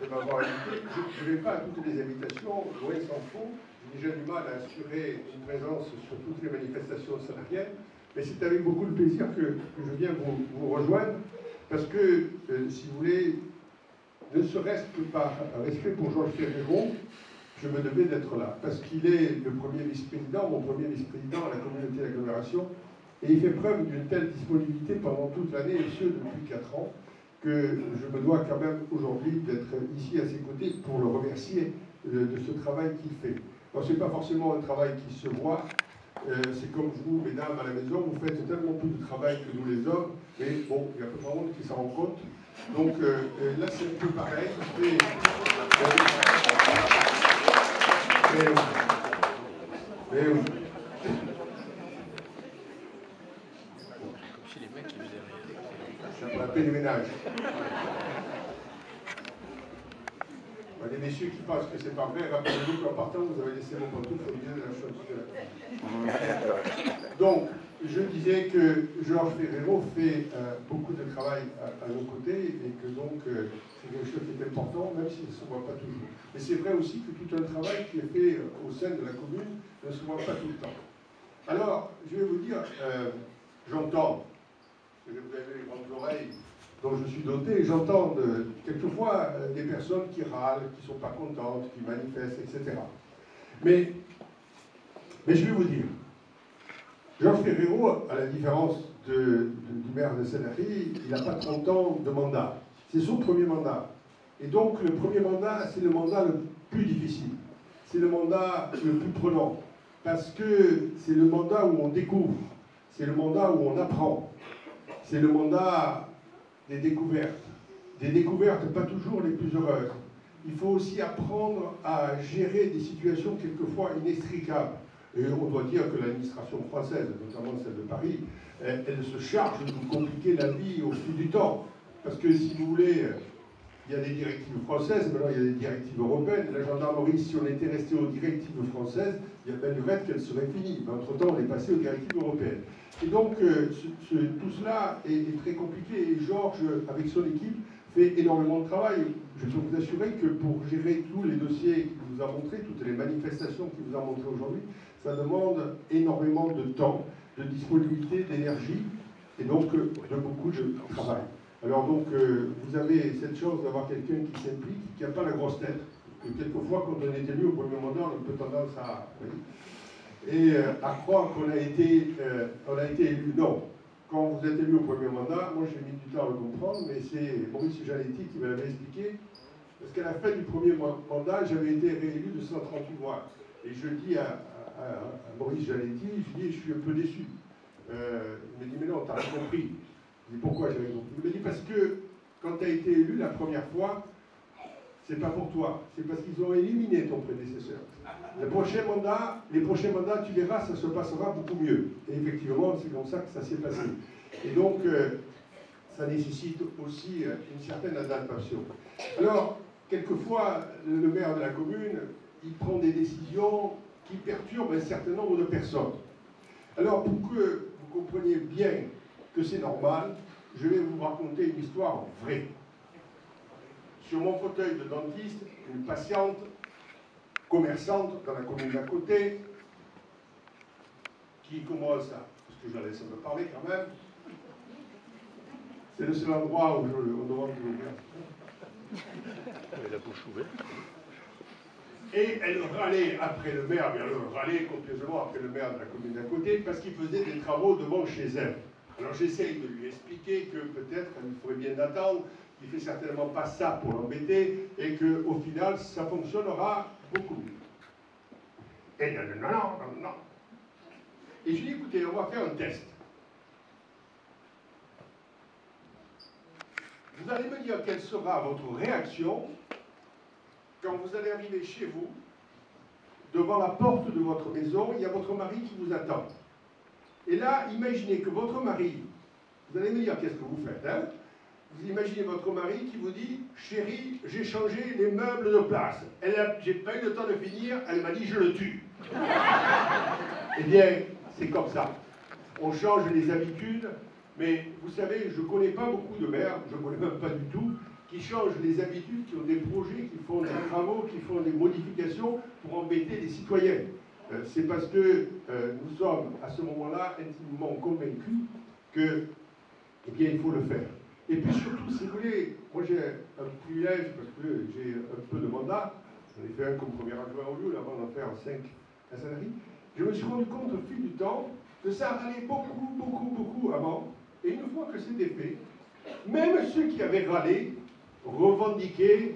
de m'avoir invité. Je ne vais pas à toutes les invitations, loin s'en faut. J'ai déjà du mal à assurer une présence sur toutes les manifestations salariales, mais c'est avec beaucoup de plaisir que je viens vous rejoindre, parce que, si vous voulez, ne serait-ce que par respect pour Georges Ferrero, je me devais d'être là, parce qu'il est le premier vice-président, mon premier vice-président à la communauté d'agglomération, et il fait preuve d'une telle disponibilité pendant toute l'année, et ce depuis 4 ans, que je me dois quand même aujourd'hui d'être ici à ses côtés pour le remercier de ce travail qu'il fait. Alors, ce n'est pas forcément un travail qui se voit, c'est comme vous, mesdames, à la maison, vous faites tellement plus de travail que nous les hommes, mais bon, il y a peu de monde qui s'en rend compte. Donc là, c'est un peu pareil. Mais oui. Ça pour la paix du ménage. Les messieurs qui pensent que c'est pas vrai, rappelez-vous qu'en partant, vous avez laissé vos pantoufles au milieu de la chose. Donc, je disais que Georges Ferrero fait beaucoup de travail à nos côtés et que donc c'est quelque chose qui est important, même s'il ne se voit pas toujours. Mais c'est vrai aussi que tout un travail qui est fait au sein de la commune ne se voit pas tout le temps. Alors, je vais vous dire, j'entends, parce que vous avez les grandes oreilles dont je suis doté, j'entends quelquefois des personnes qui râlent, qui ne sont pas contentes, qui manifestent, etc. Mais je vais vous dire, Georges Ferrero, à la différence du maire de Sanary, il n'a pas 30 ans de mandat. C'est son premier mandat. Et donc, le premier mandat, c'est le mandat le plus difficile. C'est le mandat le plus prenant. Parce que c'est le mandat où on découvre. C'est le mandat où on apprend. C'est le mandat des découvertes. Des découvertes pas toujours les plus heureuses. Il faut aussi apprendre à gérer des situations quelquefois inextricables. Et on doit dire que l'administration française, notamment celle de Paris, elle se charge de nous compliquer la vie au fil du temps. Parce que si vous voulez, il y a des directives françaises, maintenant il y a des directives européennes. La gendarmerie, si on était resté aux directives françaises, il y a belle lurette qu'elle serait finie. Mais entre-temps, on est passé aux directives européennes. Et donc, tout cela est très compliqué. Et Georges, avec son équipe, fait énormément de travail. Je peux vous assurer que pour gérer tous les dossiers qu'il vous a montrés, toutes les manifestations qu'il vous a montrées aujourd'hui, ça demande énormément de temps, de disponibilité, d'énergie, et donc de beaucoup de travail. Alors donc, vous avez cette chance d'avoir quelqu'un qui s'implique, qui n'a pas la grosse tête. Et quelquefois, quand on est élu au premier mandat, on a un peu tendance à... Et à croire qu'on a été élu. Non. Quand vous êtes élu au premier mandat, moi j'ai mis du temps à le comprendre, mais c'est Maurice Janetti qui me l'avait expliqué, parce qu'à la fin du premier mandat, j'avais été réélu de 138 voix. Et je dis à Maurice Janetti, je suis un peu déçu. Il me dit, mais non, t'as rien compris. Je dis, pourquoi j'ai rien compris? Il me dit, parce que quand tu as été élu la première fois, c'est pas pour toi, c'est parce qu'ils ont éliminé ton prédécesseur. Les prochains mandats, tu verras, ça se passera beaucoup mieux. Et effectivement, c'est comme ça que ça s'est passé. Et donc, ça nécessite aussi une certaine adaptation. Alors, quelquefois, le maire de la commune, il prend des décisions qui perturbent un certain nombre de personnes. Alors, pour que vous compreniez bien que c'est normal, je vais vous raconter une histoire vraie. Sur mon fauteuil de dentiste, une patiente commerçante dans la commune d'à côté, qui commence à... parce que je la laisse me parler quand même. C'est le seul endroit où on demande de l'ouvrir. Elle a la bouche ouverte. Et elle râlait après le maire, mais elle râlait copieusement après le maire de la commune d'à côté, parce qu'il faisait des travaux devant chez elle. Alors j'essaye de lui expliquer que peut-être il ferait bien d'attendre, qu'il ne fait certainement pas ça pour l'embêter, et qu'au final, ça fonctionnera beaucoup mieux. Et non. Et je lui dis, écoutez, on va faire un test. Vous allez me dire quelle sera votre réaction quand vous allez arriver chez vous, devant la porte de votre maison, il y a votre mari qui vous attend. Et là, imaginez que votre mari, vous allez me dire qu'est-ce que vous faites, hein? Vous imaginez votre mari qui vous dit, chérie, j'ai changé les meubles de place. J'ai pas eu le temps de finir, elle m'a dit, je le tue. Eh bien, c'est comme ça. On change les habitudes, mais vous savez, je ne connais pas beaucoup de maires, je ne connais même pas du tout, qui changent les habitudes, qui ont des projets qui font des modifications pour embêter les citoyens. C'est parce que nous sommes à ce moment-là intimement convaincus que, eh bien, il faut le faire. Et puis surtout, si vous voulez, moi j'ai un privilège parce que j'ai un peu de mandat. J'en ai fait un comme premier adjoint au lieu, avant d'en faire 5 à Sanary. Je me suis rendu compte au fil du temps que ça allait beaucoup avant. Et une fois que c'était fait, même ceux qui avaient râlé revendiquaient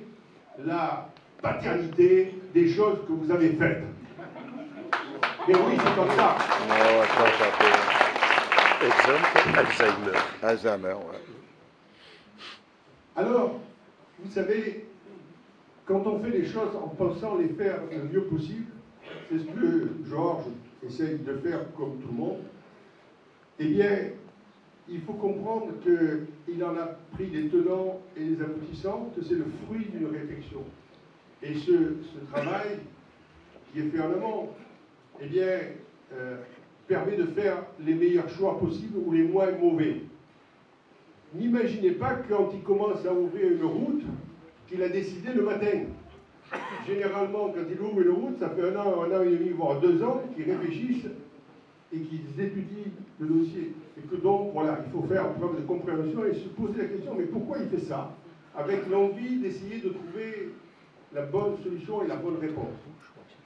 la paternité des choses que vous avez faites. Mais oui, c'est comme ça. Non, attends, un peu. Exemple, Alzheimer. Alzheimer, ouais. Alors, vous savez, quand on fait les choses en pensant les faire le mieux possible, c'est ce que Georges essaye de faire comme tout le monde, eh bien, il faut comprendre qu'il en a pris les tenants et les aboutissants, que c'est le fruit d'une réflexion. Et ce travail qui est fait en amont, eh bien, permet de faire les meilleurs choix possibles ou les moins mauvais. N'imaginez pas quand il commence à ouvrir une route, qu'il a décidé le matin. Généralement, quand il ouvre une route, ça fait un an et demi, voire 2 ans, qu'ils réfléchissent et qu'ils étudient le dossier. Et que donc, voilà, il faut faire preuve de compréhension et se poser la question, mais pourquoi il fait ça? Avec l'envie d'essayer de trouver la bonne solution et la bonne réponse.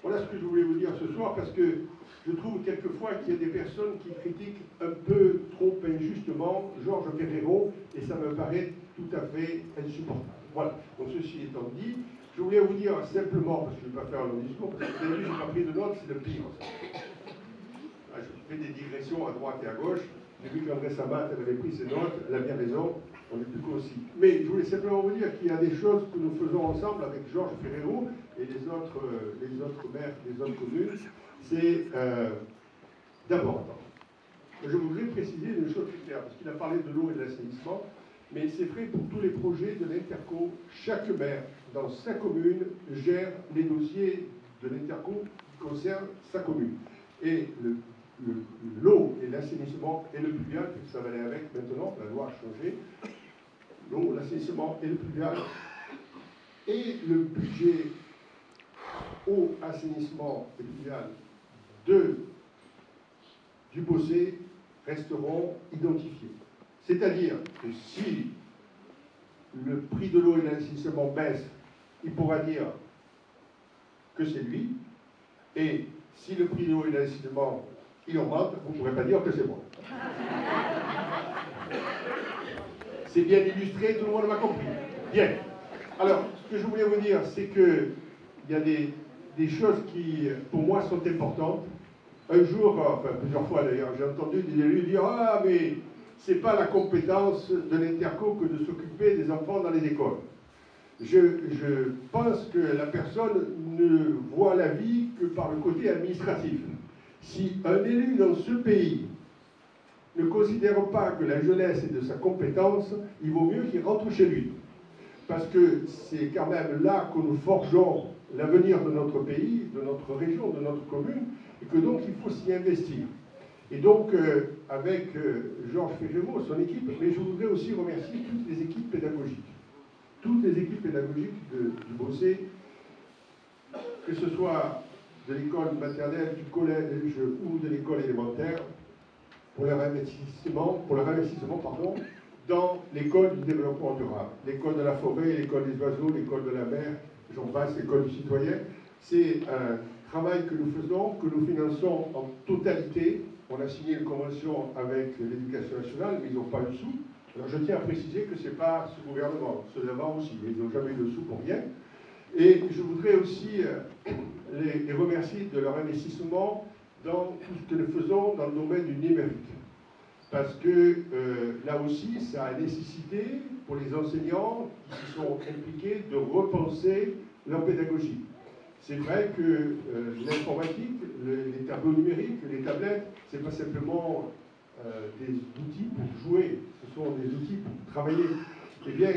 Voilà ce que je voulais vous dire ce soir, parce que je trouve quelquefois qu'il y a des personnes qui critiquent un peu trop injustement Georges Ferrero, et ça me paraît tout à fait insupportable. Voilà, donc ceci étant dit, je voulais vous dire simplement, parce que je ne vais pas faire un long discours, parce que vous avez vu, je n'ai pas pris de notes, c'est le pire. Je fais des digressions à droite et à gauche. J'ai vu qu'André Sabat avait pris ses notes, elle a bien raison, on est plus concis. Mais je voulais simplement vous dire qu'il y a des choses que nous faisons ensemble avec Georges Ferrero et les autres maires des autres communes. C'est d'abord, je voudrais préciser une chose très claire, parce qu'il a parlé de l'eau et de l'assainissement, mais c'est vrai pour tous les projets de l'Interco. Chaque maire, dans sa commune, gère les dossiers de l'Interco qui concernent sa commune. Et l'eau et l'assainissement et le pluvial, puisque ça va aller avec maintenant, la loi a changé, l'eau, l'assainissement et le pluvial, et le budget eau, assainissement et pluvial du Bossé resteront identifiés. C'est-à-dire que si le prix de l'eau et de l'assainissement baisse, il pourra dire que c'est lui, et si le prix de l'eau et de l'assainissement il augmente, vous ne pourrez pas dire que c'est moi. C'est bien illustré, tout le monde m'a compris. Bien. Alors, ce que je voulais vous dire, c'est qu'il y a des choses qui, pour moi, sont importantes. Un jour, enfin plusieurs fois d'ailleurs, j'ai entendu des élus dire « Ah, mais c'est pas la compétence de l'Interco que de s'occuper des enfants dans les écoles. » Je pense que la personne ne voit la vie que par le côté administratif. Si un élu dans ce pays ne considère pas que la jeunesse est de sa compétence, il vaut mieux qu'il rentre chez lui. Parce que c'est quand même là que nous forgeons l'avenir de notre pays, de notre région, de notre commune, et que donc il faut s'y investir. Et donc, avec Georges Ferrero, son équipe, mais je voudrais aussi remercier toutes les équipes pédagogiques. Toutes les équipes pédagogiques du Bossé, que ce soit de l'école maternelle, du collège ou de l'école élémentaire, pour leur investissement dans l'école du développement durable. L'école de la forêt, l'école des oiseaux, l'école de la mer, j'en passe, l'école du citoyen. C'est un travail que nous faisons, que nous finançons en totalité. On a signé une convention avec l'Éducation nationale, mais ils n'ont pas eu de sous. Alors je tiens à préciser que ce n'est pas ce gouvernement, ceux d'avant aussi, ils n'ont jamais eu de sous pour rien. Et je voudrais aussi les remercier de leur investissement dans tout ce que nous faisons dans le domaine du numérique. Parce que là aussi, ça a nécessité pour les enseignants qui se sont impliqués de repenser leur pédagogie. C'est vrai que l'informatique, les tableaux numériques, les tablettes, ce n'est pas simplement des outils pour jouer, ce sont des outils pour travailler. Eh bien,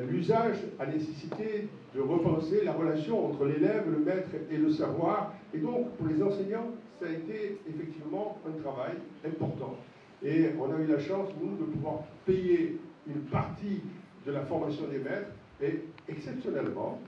l'usage a nécessité de repenser la relation entre l'élève, le maître et le savoir. Et donc, pour les enseignants, ça a été effectivement un travail important. Et on a eu la chance, nous, de pouvoir payer une partie de la formation des maîtres. Et exceptionnellement,